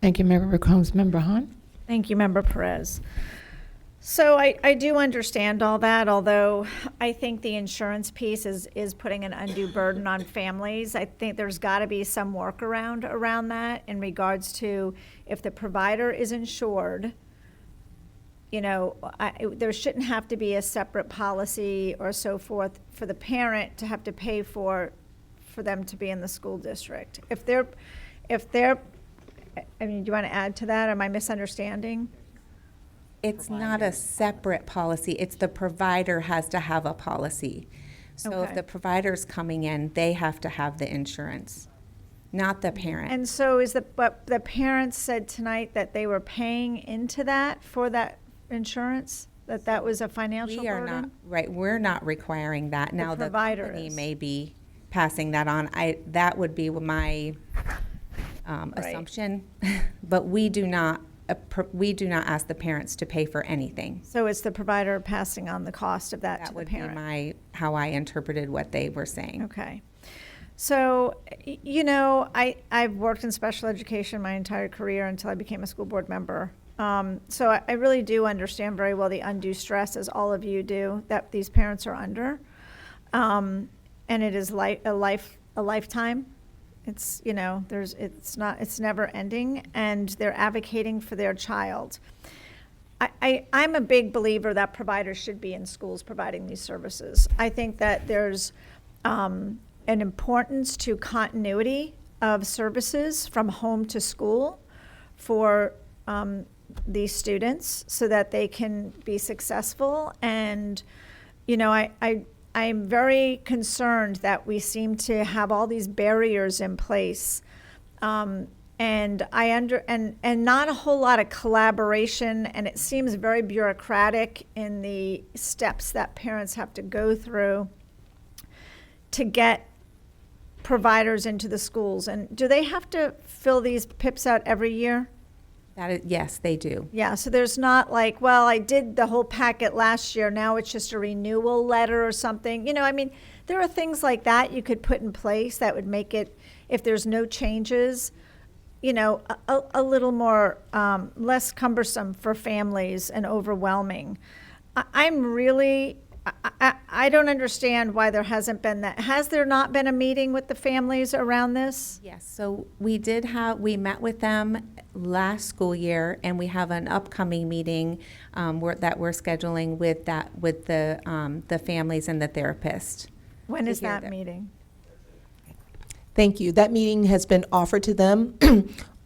Thank you, Member Combs. Member Hahn? Thank you, Member Perez. So I do understand all that, although I think the insurance piece is putting an undue burden on families. I think there's got to be some workaround around that in regards to if the provider is insured, there shouldn't have to be a separate policy or so forth for the parent to have to pay for them to be in the school district. If they're, I mean, do you want to add to that? Am I misunderstanding? It's not a separate policy. It's the provider has to have a policy. So Okay. if the provider's coming in, they have to have the insurance, not the parent. And so but the parents said tonight that they were paying into that for that insurance, that was a financial We are burden? not, right, we're not requiring that. Now, the provider company is. may be passing that on. That would be my Right. assumption, but we do not ask the parents to pay for anything. So it's the provider passing on the cost of that to That the would be parent? how I interpreted what they were saying. Okay. So, I've worked in special education my entire career until I became a school board member. So I really do understand very well the undue stress, as all of you do, that these parents are under. And it is a lifetime. It's, it's never ending, and they're advocating for their child. I'm a big believer that providers should be in schools providing these services. I think that there's an importance to continuity of services from home to school for these students so that they can be successful. And, I'm very concerned that we seem to have all these barriers in place. And not a whole lot of collaboration, and it seems very bureaucratic in the steps that parents have to go through to get providers into the schools. And do they have to fill these PIPs out every year? Yes, they do. Yeah, so there's not like, well, I did the whole packet last year, now it's just a renewal letter or something. There are things like that you could put in place that would make it, if there's no changes, a little more, less cumbersome for families and overwhelming. I don't understand why there hasn't been that. Has there not been a meeting with the families around this? Yes, so we met with them last school year, and we have an upcoming meeting that we're scheduling with the families and the therapist. When is hear that that. meeting? Thank you. That meeting has been offered to them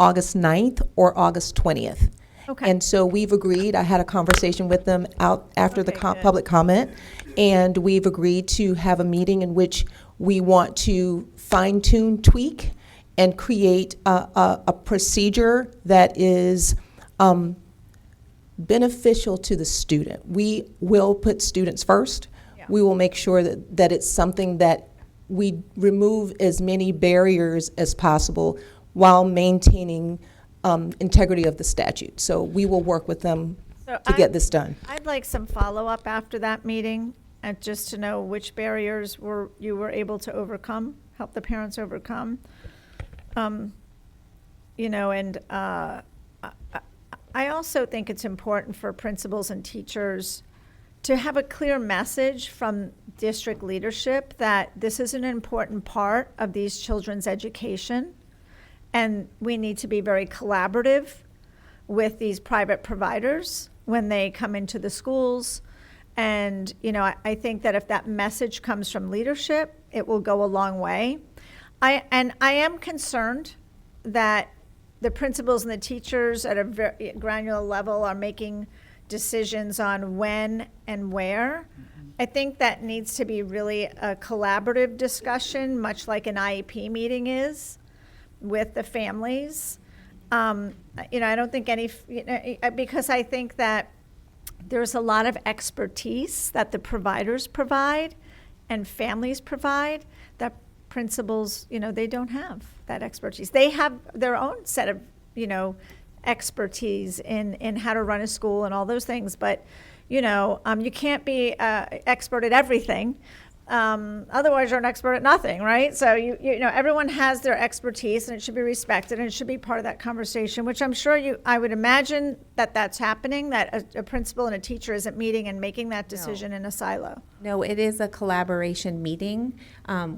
August 9th or August 20th. Okay. And so we've agreed, I had a conversation with them out after the Okay, good. public comment, and we've agreed to have a meeting in which we want to fine-tune, tweak, and create a procedure that is beneficial to the student. We will put students first. Yeah. We will make sure that it's something that we remove as many barriers as possible while maintaining integrity of the statute. So we will work with them So to get this done. I'd like some follow-up after that meeting, and just to know which barriers you were able to overcome, help the parents overcome. I also think it's important for principals and teachers to have a clear message from district leadership that this is an important part of these children's education, and we need to be very collaborative with these private providers when they come into the schools. And, I think that if that message comes from leadership, it will go a long way. I am concerned that the principals and the teachers at a very granular level are making decisions on when and where. I think that needs to be really a collaborative discussion, much like an IEP meeting is with the families. I don't think because I think that there's a lot of expertise that the providers provide and families provide that principals, they don't have that expertise. They have their own set of, expertise in how to run a school and all those things. But, you can't be expert at everything. Otherwise, you're an expert at nothing, right? So you know, everyone has their expertise, and it should be respected, and it should be part of that conversation. Which I'm sure I would imagine that that's happening. That a principal and a teacher isn't meeting and making that decision in a silo. No, it is a collaboration meeting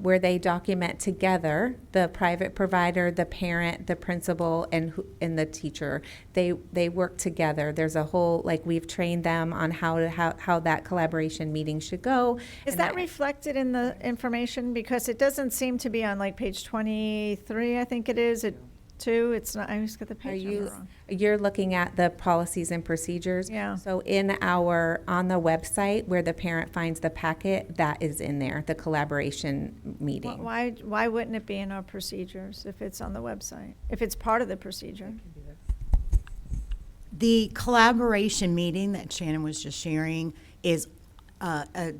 where they document together, the private provider, the parent, the principal, and the teacher. They work together. There's a whole, like, we've trained them on how that collaboration meeting should go. Is and that reflected in the information? Because it doesn't seem to be on like page 23, I think it is. It's not, I always get the page number wrong. You're looking at the policies and procedures? Yeah. So on the website where the parent finds the packet, that is in there, the collaboration meeting. Why wouldn't it be in our procedures if it's on the website? If it's part of the procedure? The collaboration meeting that Shannon was just sharing is a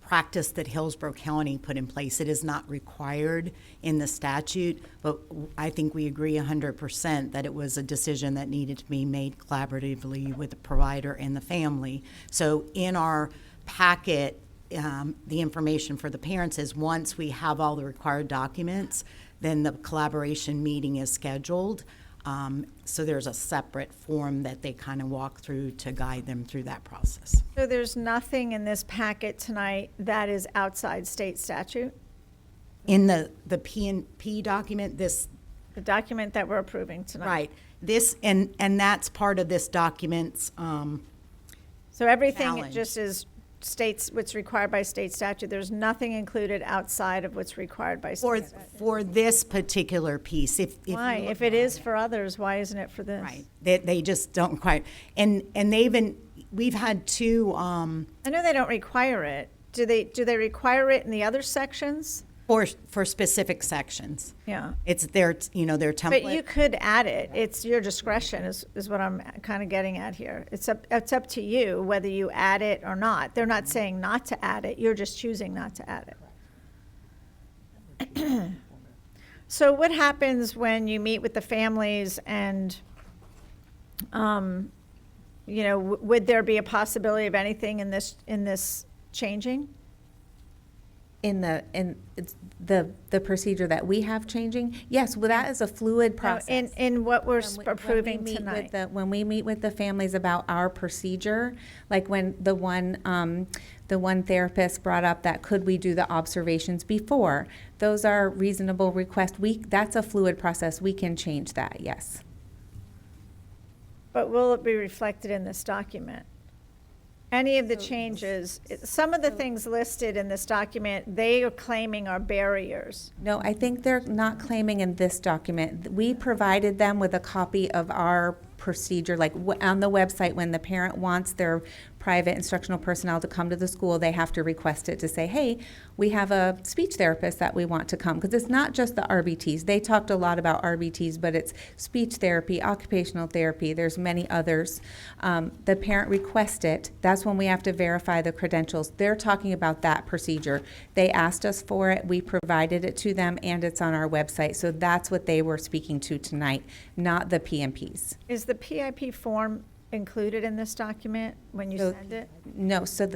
practice that Hillsborough County put in place. It is not required in the statute, but I think we agree 100% that it was a decision that needed to be made collaboratively with the provider and the family. So in our packet, the information for the parents is once we have all the required documents, then the collaboration meeting is scheduled. So there's a separate form that they kind of walk through to guide them through that process. So there's nothing in this packet tonight that is outside state statute? In the P&P document, the document that we're approving tonight? right, this, and that's part of this document's, So everything challenge. just is states what's required by state statute. There's nothing included outside of what's required by for, state statute. for this particular piece. If Why? you look If it at is for others, why isn't it for this? Right, they just don't quite, and we've had two, I know they don't require it. Do they require it in the other sections? for specific sections. Yeah. It's their template. But you could add it. It's your discretion is what I'm kind of getting at here. It's up to you whether you add it or not. They're not saying not to add it. You're just choosing not to add it. So what happens when you meet with the families and, would there be a possibility of anything in this changing? In the procedure that we have changing, yes, well, that is a fluid process. In what we're When approving we meet tonight. when we meet with the families about our procedure, like when the one therapist brought up that could we do the observations before, those are reasonable requests. That's a fluid process. We can change that, yes. But will it be reflected in this document? Any of the changes, some of the things listed in this document, they are claiming are barriers. No, I think they're not claiming in this document. We provided them with a copy of our procedure, like on the website, when the parent wants their private instructional personnel to come to the school, they have to request it to say, hey, we have a speech therapist that we want to come, because it's not just the RBTs. They talked a lot about RBTs, but it's speech therapy, occupational therapy, there's many others. The parent requests it, that's when we have to verify the credentials. They're talking about that procedure. They asked us for it, we provided it to them, and it's on our website. So that's what they were speaking to tonight, not the PMPs. Is the PIP form included in this document when you send it? No, so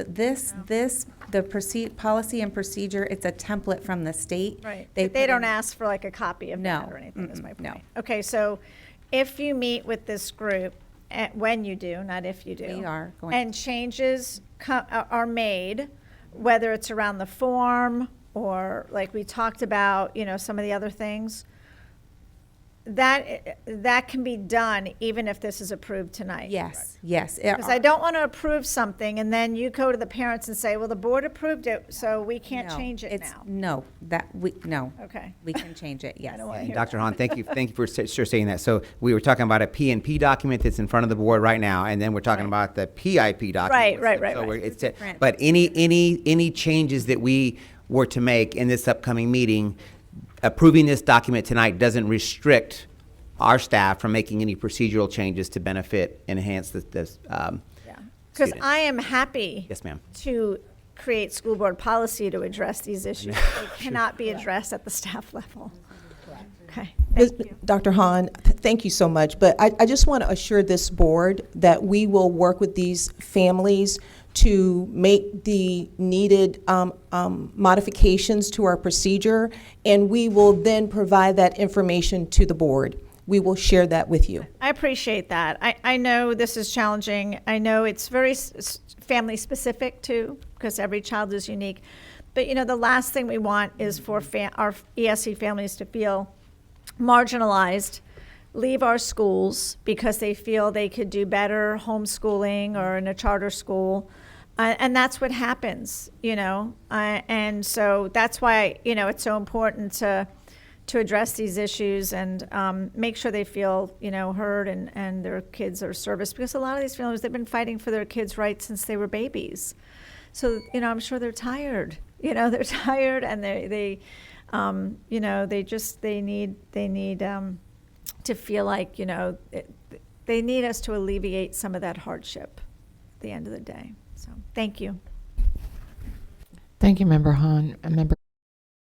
policy and procedure, it's a template from the state. Right. They They don't ask for like a copy of No. that or anything, is my point. No. Okay, so if you meet with this group, when you do, not if you do. We are going And changes are made, whether it's around the form or like we talked about, some of the other things, that can be done even if this is approved tonight. Yes. Because I don't want to approve something and then you go to the parents and say, well, the board approved it, so we can't change it now. No, Okay. we can change it, yes. I don't want to And hear Dr. that. Hahn, thank you for saying that. So we were talking about a P&P document that's in front of the board right now, and then we're talking about the PIP document. Right. So it's different. but any changes that we were to make in this upcoming meeting, approving this document tonight doesn't restrict our staff from making any procedural changes to benefit and enhance this. Because student. I am happy Yes, ma'am. to create school board policy to address these issues. They cannot be addressed at the staff level. Okay, thank you. Dr. Hahn, thank you so much. But I just want to assure this board that we will work with these families to make the needed modifications to our procedure, and we will then provide that information to the board. We will share that with you. I appreciate that. I know this is challenging. I know it's very family specific too, because every child is unique. But you know, the last thing we want is for our ESC families to feel marginalized, leave our schools because they feel they could do better homeschooling or in a charter school. And that's what happens, you know. And so that's why, you know, it's so important to address these issues and make sure they feel, you know, heard and their kids are serviced. Because a lot of these families, they've been fighting for their kids' rights since they were babies. So, you know, I'm sure they're tired. You know, they're tired and they you know, they need to feel like, you know, they need us to alleviate some of that hardship at the end of the day. So, thank you. Thank you, Member Hahn. Member